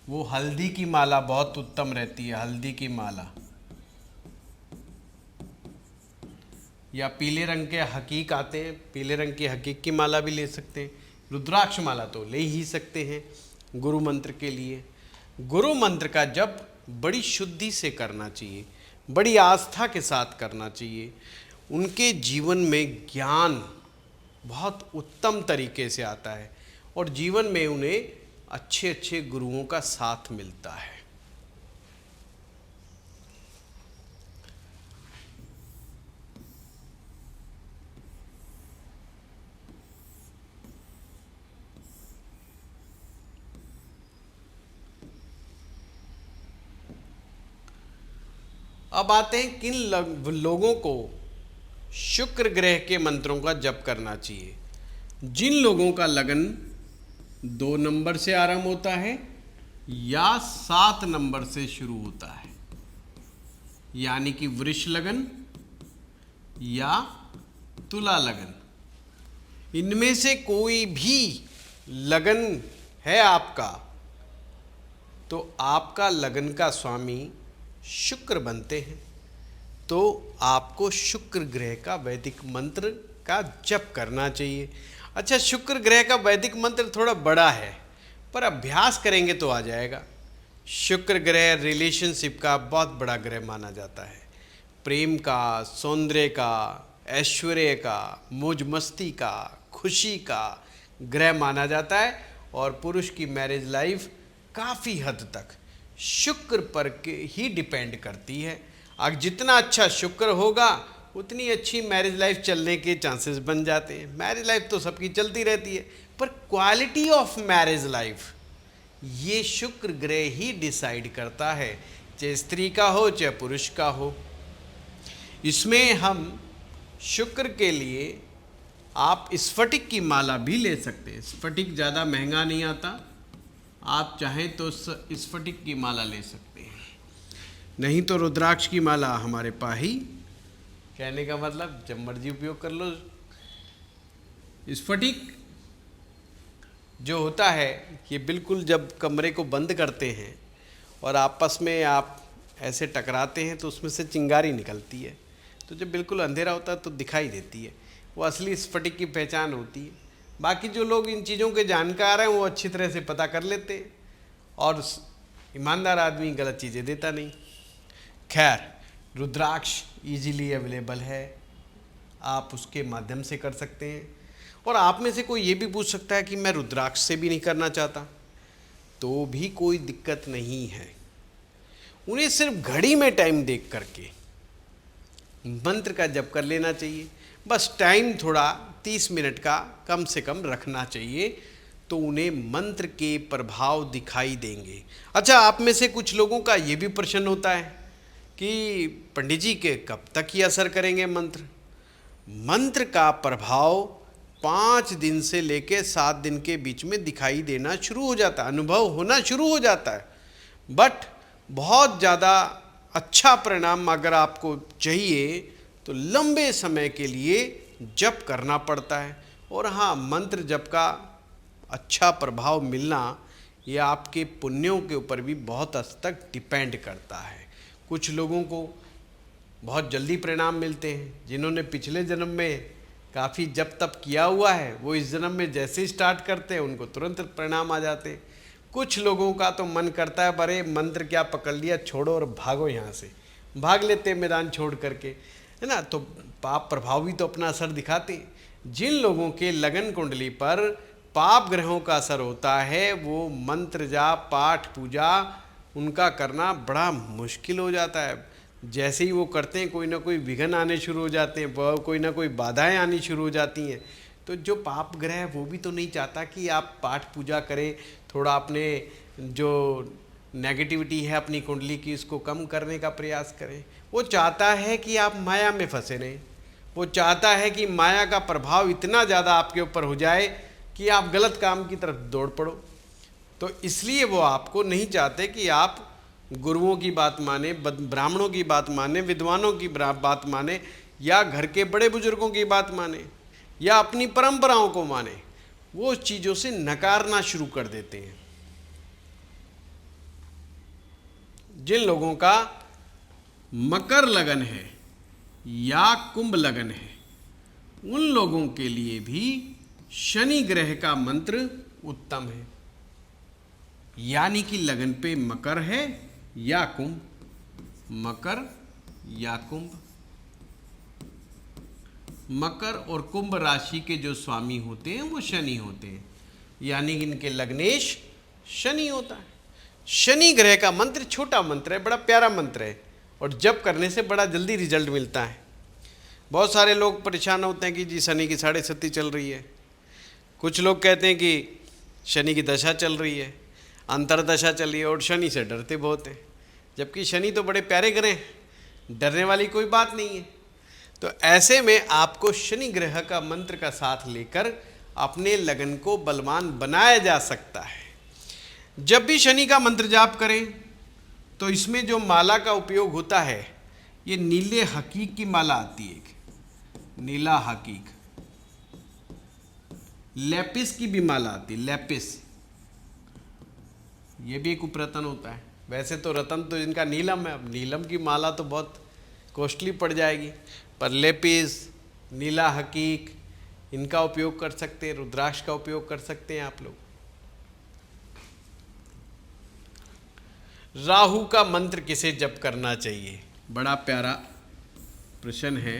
वो हल्दी की माला बहुत उत्तम रहती है। हल्दी की माला या पीले रंग के हकीक आते हैं, पीले रंग की हकीक की माला भी ले सकते हैं। रुद्राक्ष माला तो ले ही सकते हैं गुरु मंत्र के लिए। गुरु मंत्र का जप बड़ी शुद्धि से करना चाहिए, बड़ी आस्था के साथ करना चाहिए। उनके जीवन में ज्ञान बहुत उत्तम तरीके से आता है और जीवन में उन्हें अच्छे अच्छे गुरुओं का साथ मिलता है। अब आते हैं किन लोगों को शुक्र ग्रह के मंत्रों का जप करना चाहिए। जिन लोगों का लगन 2 नंबर से आरंभ होता है या 7 नंबर से शुरू होता है, यानी कि वृष लगन या तुला लगन, इनमें से कोई भी लगन है आपका, तो आपका लगन का स्वामी शुक्र बनते हैं। तो आपको शुक्र ग्रह का वैदिक मंत्र का जप करना चाहिए। अच्छा, शुक्र ग्रह का वैदिक मंत्र थोड़ा बड़ा है, पर अभ्यास करेंगे तो आ जाएगा। शुक्र ग्रह रिलेशनशिप का बहुत बड़ा ग्रह माना जाता है। प्रेम का, सौंदर्य का, ऐश्वर्य का, मौज मस्ती का, खुशी का ग्रह माना जाता है और पुरुष की मैरिज लाइफ काफ़ी हद तक शुक्र पर के ही डिपेंड करती है। अब जितना अच्छा शुक्र होगा उतनी अच्छी मैरिज लाइफ चलने के चांसेस बन जाते हैं। मैरिज लाइफ तो सबकी चलती रहती है, पर क्वालिटी ऑफ मैरिज लाइफ ये शुक्र ग्रह ही डिसाइड करता है, चाहे स्त्री का हो चाहे पुरुष का हो। इसमें हम शुक्र के लिए आप स्फटिक की माला भी ले सकते हैं। स्फटिक ज़्यादा महंगा नहीं आता, आप चाहें तो स्फटिक की माला ले सकते हैं, नहीं तो रुद्राक्ष की माला हमारे पास ही। कहने का मतलब जब मर्जी उपयोग कर लो। स्फटिक जो होता है ये बिल्कुल जब कमरे को बंद करते हैं और आपस में आप ऐसे टकराते हैं तो उसमें से चिंगारी निकलती है, तो जब बिल्कुल अंधेरा होता है तो दिखाई देती है, वो असली स्फटिक की पहचान होती है। बाकी जो लोग इन चीज़ों के जानकार हैं वो अच्छी तरह से पता कर लेते हैं और ईमानदार आदमी गलत चीज़ें देता नहीं। खैर, रुद्राक्ष इजीली अवेलेबल है, आप उसके माध्यम से कर सकते हैं। और आप में से कोई ये भी पूछ सकता है कि मैं रुद्राक्ष से भी नहीं करना चाहता, तो भी कोई दिक्कत नहीं है। उन्हें सिर्फ घड़ी में टाइम देख करके मंत्र का जप कर लेना चाहिए। बस टाइम थोड़ा 30 मिनट का कम से कम रखना चाहिए, तो उन्हें मंत्र के प्रभाव दिखाई देंगे। अच्छा, आप में से कुछ लोगों का ये भी प्रश्न होता है कि पंडित जी के कब तक ये असर करेंगे मंत्र। मंत्र का प्रभाव 5 दिन से लेकर 7 दिन के बीच में दिखाई देना शुरू हो जाता है, अनुभव होना शुरू हो जाता है। बट बहुत ज़्यादा अच्छा परिणाम अगर आपको चाहिए तो लंबे समय के लिए जप करना पड़ता है। और हाँ, मंत्र जप का अच्छा प्रभाव मिलना ये आपके पुण्यों के ऊपर भी बहुत हद तक डिपेंड करता है। कुछ लोगों को बहुत जल्दी परिणाम मिलते हैं, जिन्होंने पिछले जन्म में काफ़ी जप तप किया हुआ है वो इस जन्म में जैसे ही स्टार्ट करते हैं उनको तुरंत परिणाम आ जाते हैं। कुछ लोगों का तो मन करता है बड़े मंत्र क्या पकड़ लिया, छोड़ो और भागो यहाँ से, भाग लेते हैं मैदान छोड़ करके, है ना। तो पाप प्रभाव भी तो अपना असर दिखाते हैं। जिन लोगों के लगन कुंडली पर पाप ग्रहों का असर होता है वो मंत्र जाप पाठ पूजा उनका करना बड़ा मुश्किल हो जाता है। जैसे ही वो करते हैं कोई ना कोई विघ्न आने शुरू हो जाते हैं, कोई ना कोई बाधाएं आनी शुरू हो जाती हैं। तो जो पाप ग्रह है वो भी तो नहीं चाहता कि आप पाठ पूजा करें, थोड़ा अपने जो नेगेटिविटी है अपनी कुंडली की इसको कम करने का प्रयास करें। वो चाहता है कि आप माया में फंसे रहें, वो चाहता है कि माया का प्रभाव इतना ज़्यादा आपके ऊपर हो जाए कि आप गलत काम की तरफ दौड़ पड़ो। तो इसलिए वो आपको नहीं चाहते कि आप गुरुओं की बात माने, ब्राह्मणों की बात माने, विद्वानों की बात माने, या घर के बड़े बुजुर्गों की बात माने, या अपनी परंपराओं को माने। वो चीज़ों से नकारना शुरू कर देते हैं। जिन लोगों का मकर लगन है या कुंभ लगन है उन लोगों के लिए भी शनि ग्रह का मंत्र उत्तम है। यानी कि लगन पे मकर है या कुंभ, मकर या कुंभ, मकर और कुंभ राशि के जो स्वामी होते हैं वो शनि होते हैं, यानी कि इनके लग्नेश शनि होता है। शनि ग्रह का मंत्र छोटा मंत्र है, बड़ा प्यारा मंत्र है और जप करने से बड़ा जल्दी रिजल्ट मिलता है। बहुत सारे लोग परेशान होते हैं कि जी शनि की 6.5 चल रही है, कुछ लोग कहते हैं कि शनि की दशा चल रही है, अंतरदशा चल रही है और शनि से डरते बहुत हैं, जबकि शनि तो बड़े प्यारे ग्रह हैं, डरने वाली कोई बात नहीं है। तो ऐसे में आपको शनि ग्रह का मंत्र का साथ लेकर अपने लगन को बलवान बनाया जा सकता है। जब भी शनि का मंत्र जाप करें तो इसमें जो माला का उपयोग होता है, ये नीले हकीक की माला आती है, एक नीला हकीक, लेपिस की भी माला आती है, लेपिस, ये भी एक उपरतन होता है। वैसे तो रतन तो इनका नीलम है, अब नीलम की माला तो बहुत कॉस्टली पड़ जाएगी, पर लेपिस, नीला हकीक, इनका उपयोग कर सकते हैं, रुद्राक्ष का उपयोग कर सकते हैं आप लोग। राहु का मंत्र किसे जप करना चाहिए, बड़ा प्यारा प्रश्न है।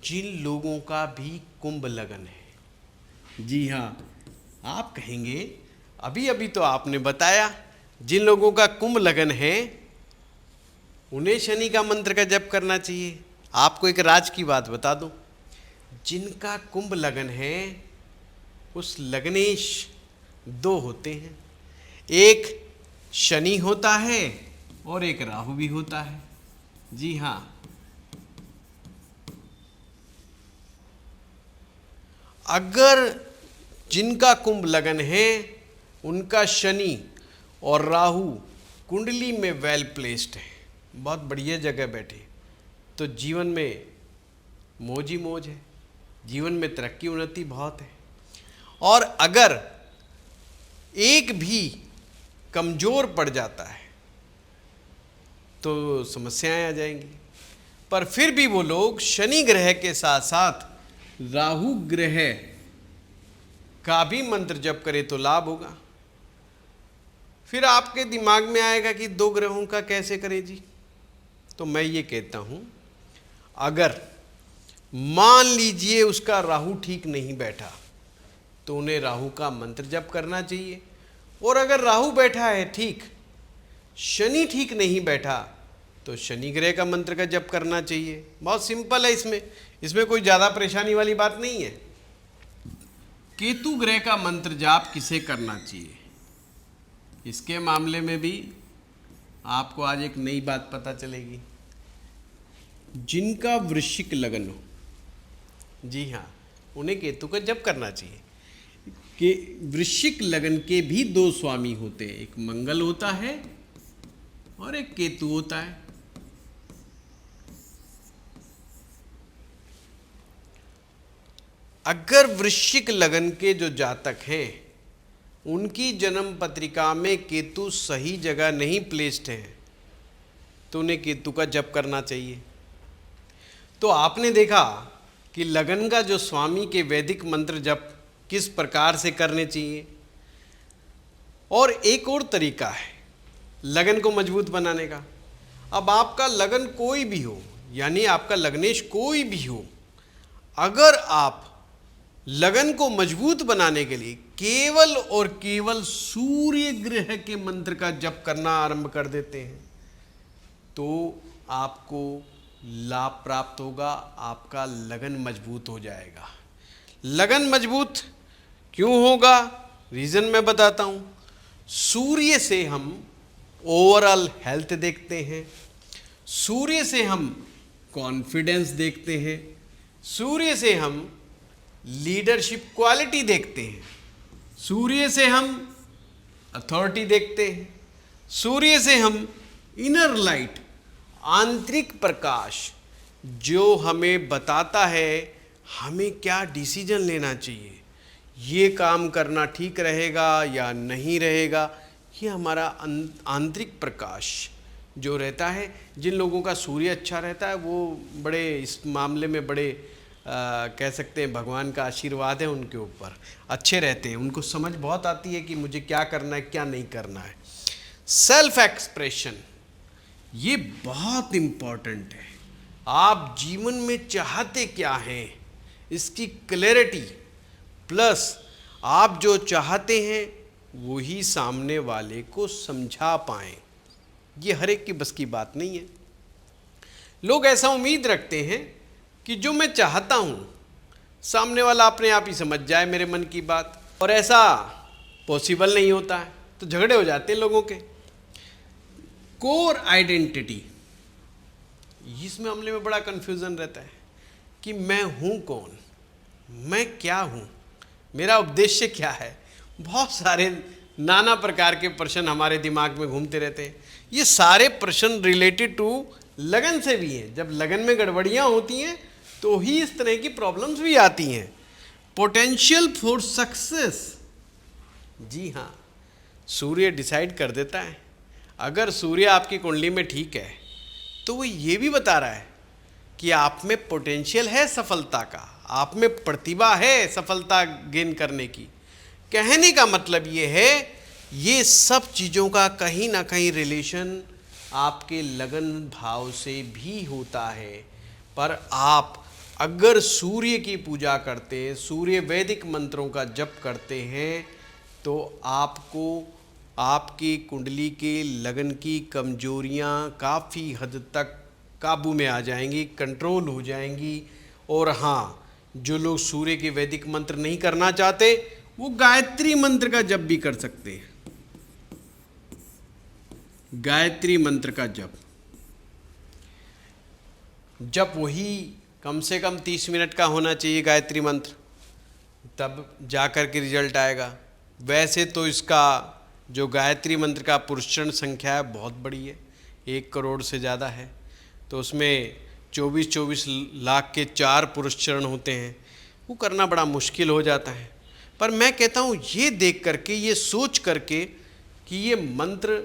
जिन लोगों का भी कुंभ लगन है, जी हाँ, आप कहेंगे अभी अभी तो आपने बताया जिन लोगों का कुंभ लगन है उन्हें शनि का मंत्र का जप करना चाहिए। आपको एक राज की बात बता दूं, जिनका कुंभ लगन है उस लग्नेश 2 होते हैं, एक शनि होता है और एक राहु भी होता है। जी हाँ, अगर जिनका कुंभ लगन है उनका शनि और राहु कुंडली में वेल प्लेस्ड है, बहुत बढ़िया जगह बैठे, तो जीवन में मौज ही मौज है, जीवन में तरक्की उन्नति बहुत है। और अगर एक भी कमज़ोर पड़ जाता है तो समस्याएं आ जाएंगी। पर फिर भी वो लोग शनि ग्रह के साथ साथ राहु ग्रह का भी मंत्र जप करे तो लाभ होगा। फिर आपके दिमाग में आएगा कि 2 ग्रहों का कैसे करें जी, तो मैं ये कहता हूँ, अगर मान लीजिए उसका राहु ठीक नहीं बैठा तो उन्हें राहु का मंत्र जप करना चाहिए, और अगर राहु बैठा है ठीक, शनि ठीक नहीं बैठा तो शनि ग्रह का मंत्र का जप करना चाहिए। बहुत सिंपल है, इसमें कोई ज़्यादा परेशानी वाली बात नहीं है। केतु ग्रह का मंत्र जाप किसे करना चाहिए, इसके मामले में भी आपको आज एक नई बात पता चलेगी। जिनका वृश्चिक लगन हो, जी हाँ, उन्हें केतु का जप करना चाहिए। कि वृश्चिक लगन के भी 2 स्वामी होते हैं, एक मंगल होता है और एक केतु होता है। अगर वृश्चिक लगन के जो जातक हैं उनकी जन्म पत्रिका में केतु सही जगह नहीं प्लेस्ड है तो उन्हें केतु का जप करना चाहिए। तो आपने देखा कि लगन का जो स्वामी के वैदिक मंत्र जप किस प्रकार से करने चाहिए। और एक और तरीका है लगन को मजबूत बनाने का। अब आपका लगन कोई भी हो, यानी आपका लग्नेश कोई भी हो, अगर आप लगन को मजबूत बनाने के लिए केवल और केवल सूर्य ग्रह के मंत्र का जप करना आरंभ कर देते हैं तो आपको लाभ प्राप्त होगा, आपका लगन मजबूत हो जाएगा। लगन मजबूत क्यों होगा, रीज़न मैं बताता हूँ। सूर्य से हम ओवरऑल हेल्थ देखते हैं, सूर्य से हम कॉन्फिडेंस देखते हैं, सूर्य से हम लीडरशिप क्वालिटी देखते हैं, सूर्य से हम अथॉरिटी देखते हैं, सूर्य से हम इनर लाइट, आंतरिक प्रकाश, जो हमें बताता है हमें क्या डिसीजन लेना चाहिए, ये काम करना ठीक रहेगा या नहीं रहेगा, ये हमारा आंतरिक प्रकाश जो रहता है। जिन लोगों का सूर्य अच्छा रहता है वो बड़े इस मामले में बड़े कह सकते हैं भगवान का आशीर्वाद है उनके ऊपर, अच्छे रहते हैं, उनको समझ बहुत आती है कि मुझे क्या करना है क्या नहीं करना है। सेल्फ एक्सप्रेशन, ये बहुत इम्पॉर्टेंट है। आप जीवन में चाहते क्या हैं, इसकी क्लैरिटी, प्लस आप जो चाहते हैं वही सामने वाले को समझा पाएं, ये हर एक की बस की बात नहीं है। लोग ऐसा उम्मीद रखते हैं कि जो मैं चाहता हूँ सामने वाला अपने आप ही समझ जाए मेरे मन की बात, और ऐसा पॉसिबल नहीं होता है, तो झगड़े हो जाते हैं लोगों के। कोर आइडेंटिटी, इस मामले में बड़ा कन्फ्यूज़न रहता है कि मैं हूँ कौन, मैं क्या हूँ, मेरा उद्देश्य क्या है। बहुत सारे नाना प्रकार के प्रश्न हमारे दिमाग में घूमते रहते हैं। ये सारे प्रश्न रिलेटेड टू लगन से भी हैं। जब लगन में गड़बड़ियाँ होती हैं तो ही इस तरह की प्रॉब्लम्स भी आती हैं। पोटेंशियल फॉर सक्सेस, जी हाँ, सूर्य डिसाइड कर देता है। अगर सूर्य आपकी कुंडली में ठीक है तो वो ये भी बता रहा है कि आप में पोटेंशियल है सफलता का, आप में प्रतिभा है सफलता गेन करने की। कहने का मतलब ये है, ये सब चीज़ों का कहीं ना कहीं रिलेशन आपके लगन भाव से भी होता है। पर आप अगर सूर्य की पूजा करते हैं, सूर्य वैदिक मंत्रों का जप करते हैं, तो आपको आपकी कुंडली के लगन की कमजोरियां काफ़ी हद तक काबू में आ जाएंगी, कंट्रोल हो जाएंगी। और हाँ, जो लोग सूर्य के वैदिक मंत्र नहीं करना चाहते वो गायत्री मंत्र का जप भी कर सकते हैं। गायत्री मंत्र का जप वही कम से कम 30 मिनट का होना चाहिए गायत्री मंत्र, तब जाकर के रिजल्ट आएगा। वैसे तो इसका जो गायत्री मंत्र का पुरुषचरण संख्या है बहुत बड़ी है, 1 करोड़ से ज़्यादा है। तो उसमें 24-24 लाख के 4 पुरुषचरण होते हैं, वो करना बड़ा मुश्किल हो जाता है। पर मैं कहता हूँ ये देख करके, ये सोच करके कि ये मंत्र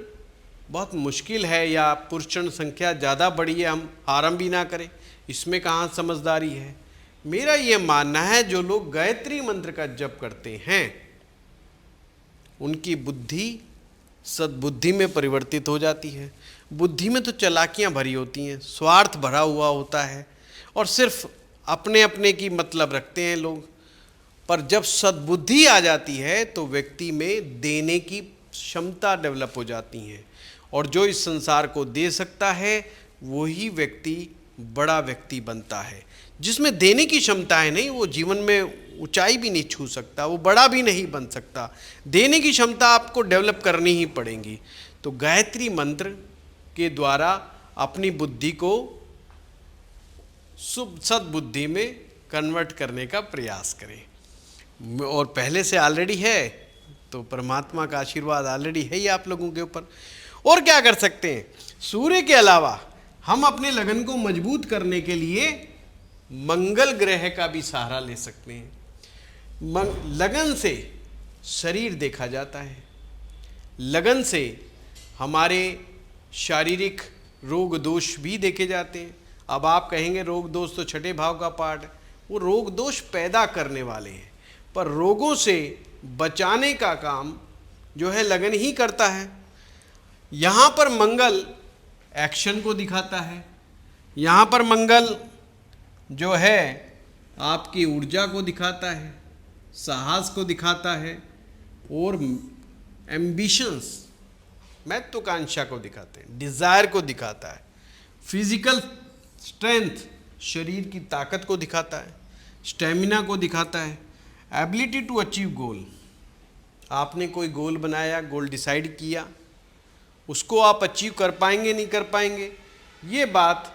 बहुत मुश्किल है या पुरुषचरण संख्या ज़्यादा बड़ी है, हम आरंभ भी ना करें, इसमें कहाँ समझदारी है। मेरा ये मानना है जो लोग गायत्री मंत्र का जप करते हैं उनकी बुद्धि सद्बुद्धि में परिवर्तित हो जाती है। बुद्धि में तो चालाकियाँ भरी होती हैं, स्वार्थ भरा हुआ होता है और सिर्फ अपने अपने की मतलब रखते हैं लोग। पर जब सद्बुद्धि आ जाती है तो व्यक्ति में देने की क्षमता डेवलप हो जाती है, और जो इस संसार को दे सकता है वही व्यक्ति बड़ा व्यक्ति बनता है। जिसमें देने की क्षमता है नहीं, वो जीवन में ऊंचाई भी नहीं छू सकता, वो बड़ा भी नहीं बन सकता। देने की क्षमता आपको डेवलप करनी ही पड़ेगी। तो गायत्री मंत्र के द्वारा अपनी बुद्धि को शुभ सद्बुद्धि में कन्वर्ट करने का प्रयास करें। और पहले से ऑलरेडी है तो परमात्मा का आशीर्वाद ऑलरेडी है ही आप लोगों के ऊपर। और क्या कर सकते हैं, सूर्य के अलावा हम अपने लगन को मजबूत करने के लिए मंगल ग्रह का भी सहारा ले सकते हैं। लगन से शरीर देखा जाता है, लगन से हमारे शारीरिक रोग दोष भी देखे जाते हैं। अब आप कहेंगे रोग दोष तो छठे भाव का पार्ट है, वो रोग दोष पैदा करने वाले हैं, पर रोगों से बचाने का काम जो है लगन ही करता है। यहाँ पर मंगल एक्शन को दिखाता है, यहाँ पर मंगल जो है आपकी ऊर्जा को दिखाता है, साहस को दिखाता है, और एम्बिशंस महत्वाकांक्षा को दिखाते हैं, डिज़ायर को दिखाता है, फिजिकल स्ट्रेंथ शरीर की ताकत को दिखाता है, स्टेमिना को दिखाता है, एबिलिटी टू अचीव गोल। आपने कोई गोल बनाया, गोल डिसाइड किया, उसको आप अचीव कर पाएंगे नहीं कर पाएंगे, ये बात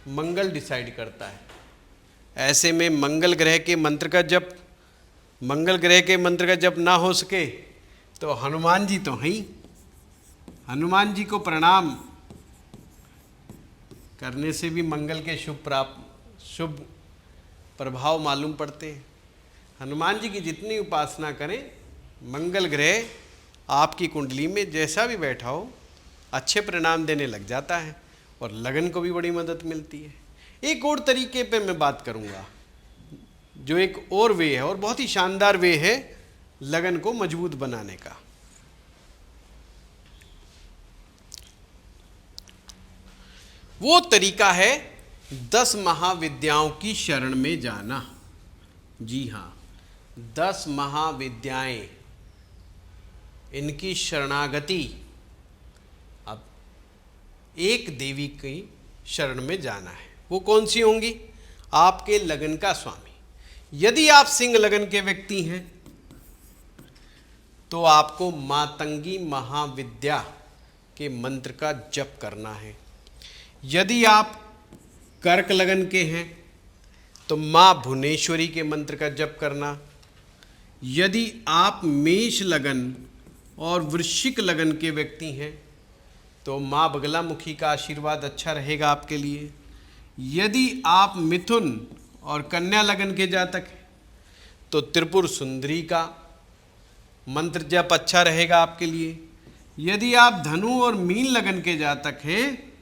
मंगल डिसाइड करता है। ऐसे में मंगल ग्रह के मंत्र का जप, मंगल ग्रह के मंत्र का जप ना हो सके तो हनुमान जी तो हैं ही, हनुमान जी को प्रणाम करने से भी मंगल के शुभ प्रभाव मालूम पड़ते हैं। हनुमान जी की जितनी उपासना करें, मंगल ग्रह आपकी कुंडली में जैसा भी बैठा हो अच्छे परिणाम देने लग जाता है, और लगन को भी बड़ी मदद मिलती है। एक और तरीके पे मैं बात करूंगा, जो एक और वे है और बहुत ही शानदार वे है लगन को मजबूत बनाने का। वो तरीका है 10 महाविद्याओं की शरण में जाना। जी हाँ, 10 महाविद्याएं, इनकी शरणागति। अब एक देवी की शरण में जाना है। वो कौन सी होंगी? आपके लगन का स्वामी। यदि आप सिंह लगन के व्यक्ति हैं तो आपको मातंगी महाविद्या के मंत्र का जप करना है। यदि आप कर्क लगन के हैं तो माँ भुवनेश्वरी के मंत्र का जप करना। यदि आप मेष लगन और वृश्चिक लगन के व्यक्ति हैं तो माँ बगलामुखी का आशीर्वाद अच्छा रहेगा आपके लिए। यदि आप मिथुन और कन्या लगन के जातक हैं तो त्रिपुर सुंदरी का मंत्र जप अच्छा रहेगा आपके लिए। यदि आप धनु और मीन लगन के जातक हैं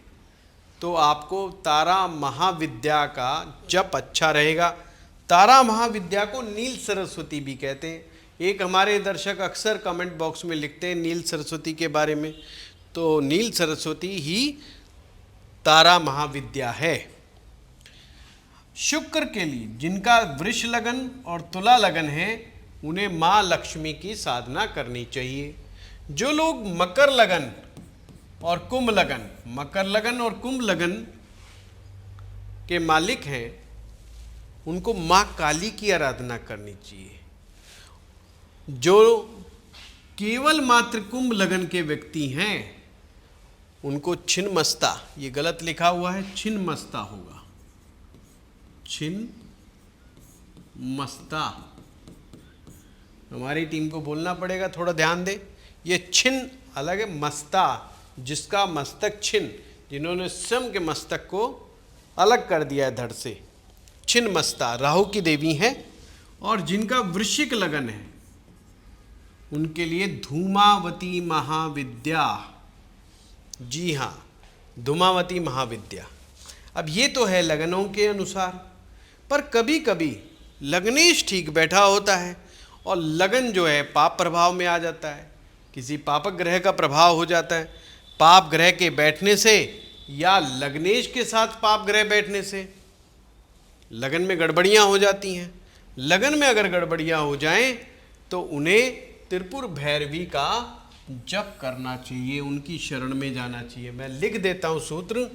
तो आपको तारा महाविद्या का जप अच्छा रहेगा। तारा महाविद्या को नील सरस्वती भी कहते हैं। एक हमारे दर्शक अक्सर कमेंट बॉक्स में लिखते हैं नील सरस्वती के बारे में, तो नील सरस्वती ही तारा महाविद्या है। शुक्र के लिए जिनका वृष लगन और तुला लगन है उन्हें माँ लक्ष्मी की साधना करनी चाहिए। जो लोग मकर लगन और कुंभ लगन, मकर लगन और कुंभ लगन के मालिक हैं उनको माँ काली की आराधना करनी चाहिए। जो केवल मात्र कुंभ लगन के व्यक्ति हैं उनको छिन्नमस्ता, ये गलत लिखा हुआ है, छिन्नमस्ता होगा, छिन्नमस्ता। हमारी टीम को बोलना पड़ेगा, थोड़ा ध्यान दे। ये छिन्न अलग है, मस्ता जिसका मस्तक छिन्न, जिन्होंने स्वयं के मस्तक को अलग कर दिया है धड़ से, छिन्नमस्ता राहु की देवी हैं। और जिनका वृश्चिक लगन है उनके लिए धूमावती महाविद्या। जी हाँ, धूमावती महाविद्या। अब ये तो है लगनों के अनुसार, पर कभी कभी लग्नेश ठीक बैठा होता है और लगन जो है पाप प्रभाव में आ जाता है, किसी पापक ग्रह का प्रभाव हो जाता है। पाप ग्रह के बैठने से या लग्नेश के साथ पाप ग्रह बैठने से लगन में गड़बड़ियाँ हो जाती हैं। लगन में अगर गड़बड़ियाँ हो जाएं तो उन्हें त्रिपुर भैरवी का जप करना चाहिए, उनकी शरण में जाना चाहिए। मैं लिख देता हूँ सूत्र,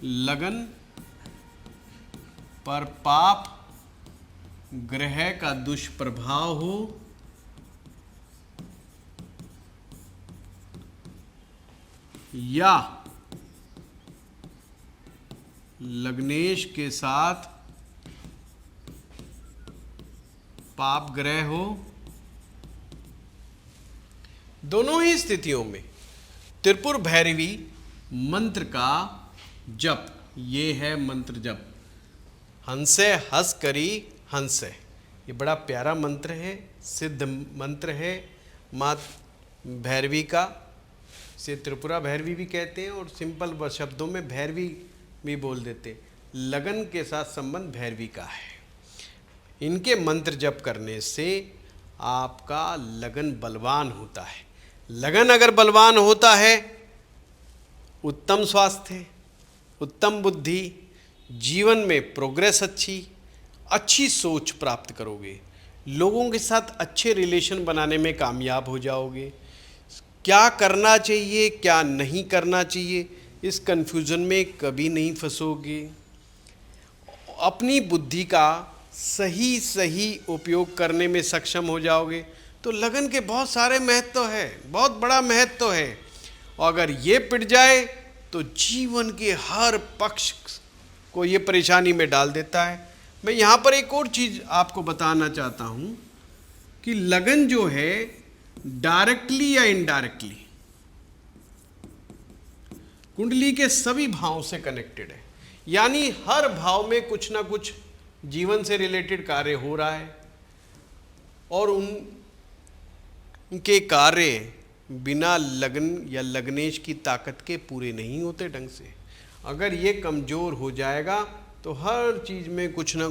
लगन पर पाप ग्रह का दुष्प्रभाव हो या लग्नेश के साथ पाप ग्रह हो, दोनों ही स्थितियों में त्रिपुर भैरवी मंत्र का जप, ये है मंत्र जप। हंसे हंस करी हंसे, ये बड़ा प्यारा मंत्र है, सिद्ध मंत्र है माँ भैरवी का। से त्रिपुरा भैरवी भी कहते हैं और सिंपल शब्दों में भैरवी भी बोल देते हैं। लगन के साथ संबंध भैरवी का है। इनके मंत्र जप करने से आपका लगन बलवान होता है। लगन अगर बलवान होता है, उत्तम स्वास्थ्य, उत्तम बुद्धि, जीवन में प्रोग्रेस अच्छी सोच प्राप्त करोगे, लोगों के साथ अच्छे रिलेशन बनाने में कामयाब हो जाओगे। क्या करना चाहिए क्या नहीं करना चाहिए इस कन्फ्यूज़न में कभी नहीं फंसोगे। अपनी बुद्धि का सही उपयोग करने में सक्षम हो जाओगे। तो लगन के बहुत सारे महत्व है, बहुत बड़ा महत्व है। और अगर ये पिट जाए तो जीवन के हर पक्ष को ये परेशानी में डाल देता है। मैं यहाँ पर एक और चीज़ आपको बताना चाहता हूँ कि लगन जो है डायरेक्टली या इनडायरेक्टली कुंडली के सभी भावों से कनेक्टेड है। यानी हर भाव में कुछ ना कुछ जीवन से रिलेटेड कार्य हो रहा है और उनके कार्य बिना लगन या लग्नेश की ताकत के पूरे नहीं होते ढंग से। अगर ये कमज़ोर हो जाएगा तो हर चीज़ में कुछ ना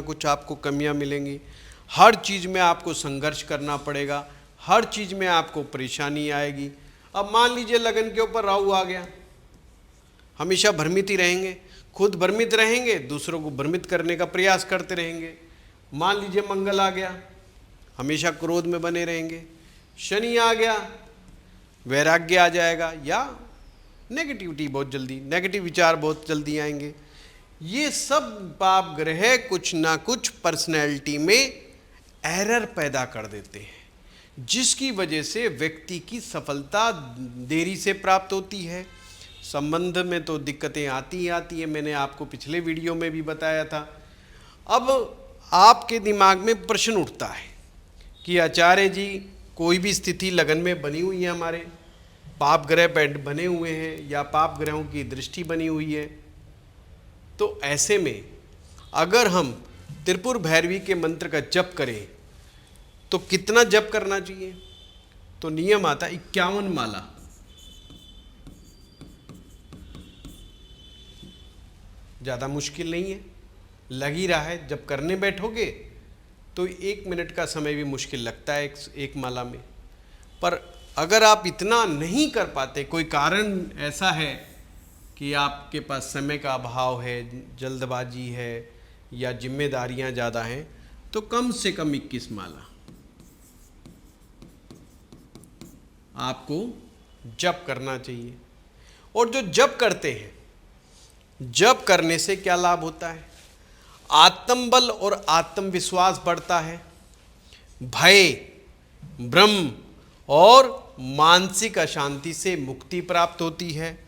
कुछ आपको कमियां मिलेंगी। हर चीज़ में आपको संघर्ष करना पड़ेगा, हर चीज़ में आपको परेशानी आएगी। अब मान लीजिए लगन के ऊपर राहु आ गया, हमेशा भ्रमित ही रहेंगे, खुद भ्रमित रहेंगे, दूसरों को भ्रमित करने का प्रयास करते रहेंगे। मान लीजिए मंगल आ गया, हमेशा क्रोध में बने रहेंगे। शनि आ गया, वैराग्य आ जाएगा, या नेगेटिविटी बहुत जल्दी, नेगेटिव विचार बहुत जल्दी आएंगे। ये सब पाप ग्रह कुछ ना कुछ पर्सनैलिटी में एरर पैदा कर देते हैं, जिसकी वजह से व्यक्ति की सफलता देरी से प्राप्त होती है। संबंध में तो दिक्कतें आती ही आती है, मैंने आपको पिछले वीडियो में भी बताया था। अब आपके दिमाग में प्रश्न उठता है कि आचार्य जी, कोई भी स्थिति लगन में बनी हुई है, हमारे पाप ग्रह बने हुए हैं या पाप ग्रहों की दृष्टि बनी हुई है, तो ऐसे में अगर हम त्रिपुर भैरवी के मंत्र का जप करें तो कितना जप करना चाहिए? तो नियम आता है 51 माला। ज़्यादा मुश्किल नहीं है, लग ही रहा है। जब करने बैठोगे तो 1 मिनट का समय भी मुश्किल लगता है एक माला में। पर अगर आप इतना नहीं कर पाते, कोई कारण ऐसा है कि आपके पास समय का अभाव है, जल्दबाजी है या जिम्मेदारियां ज़्यादा हैं, तो कम से कम 21 माला आपको जप करना चाहिए। और जो जप करते हैं, जप करने से क्या लाभ होता है? आत्मबल और आत्मविश्वास बढ़ता है, भय, भ्रम और मानसिक अशांति से मुक्ति प्राप्त होती है,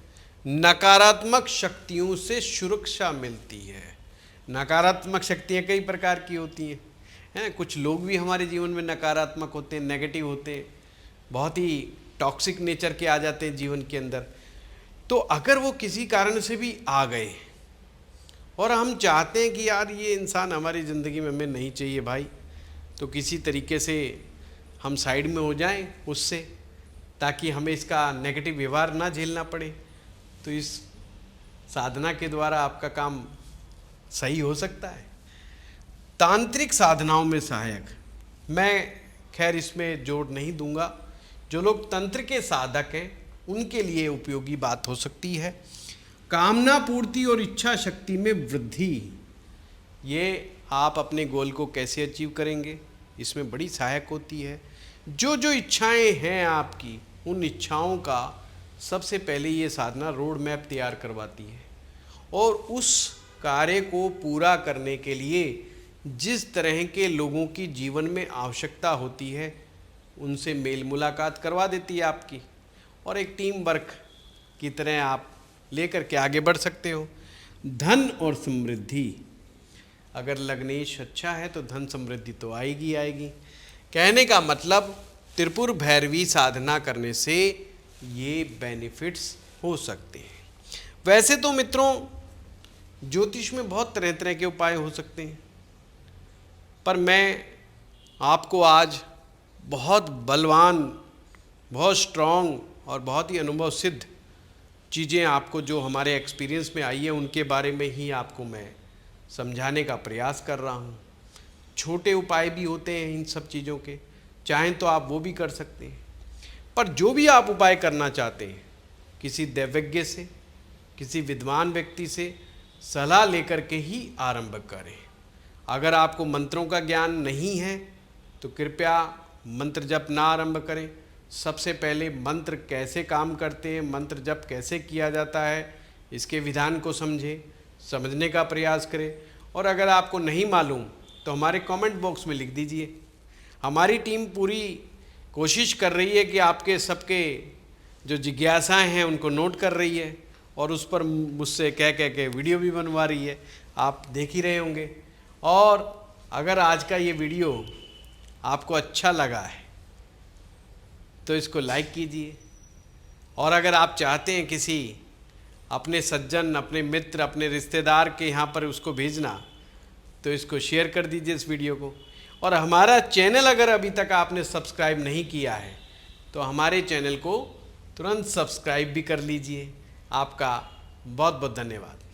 नकारात्मक शक्तियों से सुरक्षा मिलती है। नकारात्मक शक्तियाँ कई प्रकार की होती हैं, कुछ लोग भी हमारे जीवन में नकारात्मक होते हैं, नेगेटिव होते हैं, बहुत ही टॉक्सिक नेचर के आ जाते हैं जीवन के अंदर। तो अगर वो किसी कारण से भी आ गए और हम चाहते हैं कि यार ये इंसान हमारी ज़िंदगी में हमें नहीं चाहिए भाई, तो किसी तरीके से हम साइड में हो जाएं उससे, ताकि हमें इसका नेगेटिव व्यवहार ना झेलना पड़े, तो इस साधना के द्वारा आपका काम सही हो सकता है। तांत्रिक साधनाओं में सहायक, मैं खैर इसमें जोड़ नहीं दूंगा, जो लोग तंत्र के साधक हैं उनके लिए उपयोगी बात हो सकती है। कामना पूर्ति और इच्छा शक्ति में वृद्धि, ये आप अपने गोल को कैसे अचीव करेंगे, इसमें बड़ी सहायक होती है। जो जो इच्छाएं हैं आपकी, उन इच्छाओं का सबसे पहले ये साधना रोड मैप तैयार करवाती है, और उस कार्य को पूरा करने के लिए जिस तरह के लोगों की जीवन में आवश्यकता होती है, उनसे मेल मुलाकात करवा देती है आपकी, और एक टीम वर्क की तरह आप लेकर के आगे बढ़ सकते हो। धन और समृद्धि, अगर लग्नेश अच्छा है तो धन समृद्धि तो आएगी आएगी। कहने का मतलब त्रिपुर भैरवी साधना करने से ये बेनिफिट्स हो सकते हैं। वैसे तो मित्रों, ज्योतिष में बहुत तरह तरह के उपाय हो सकते हैं, पर मैं आपको आज बहुत बलवान, बहुत स्ट्रॉन्ग और बहुत ही अनुभव सिद्ध चीज़ें आपको जो हमारे एक्सपीरियंस में आई है उनके बारे में ही आपको मैं समझाने का प्रयास कर रहा हूँ। छोटे उपाय भी होते हैं इन सब चीज़ों के, चाहें तो आप वो भी कर सकते हैं, पर जो भी आप उपाय करना चाहते हैं, किसी दैवज्ञ से, किसी विद्वान व्यक्ति से सलाह लेकर के ही आरंभ करें। अगर आपको मंत्रों का ज्ञान नहीं है तो कृपया मंत्र जप ना आरंभ करें। सबसे पहले मंत्र कैसे काम करते हैं, मंत्र जप कैसे किया जाता है, इसके विधान को समझने का प्रयास करें। और अगर आपको नहीं मालूम तो हमारे कमेंट बॉक्स में लिख दीजिए। हमारी टीम पूरी कोशिश कर रही है कि आपके सबके जो जिज्ञासाएं हैं उनको नोट कर रही है, और उस पर मुझसे कह के वीडियो भी बनवा रही है, आप देख ही रहे होंगे। और अगर आज का ये वीडियो आपको अच्छा लगा है तो इसको लाइक कीजिए, और अगर आप चाहते हैं किसी अपने सज्जन, अपने मित्र, अपने रिश्तेदार के यहाँ पर उसको भेजना, तो इसको शेयर कर दीजिए इस वीडियो को। और हमारा चैनल अगर अभी तक आपने सब्सक्राइब नहीं किया है तो हमारे चैनल को तुरंत सब्सक्राइब भी कर लीजिए। आपका बहुत बहुत धन्यवाद।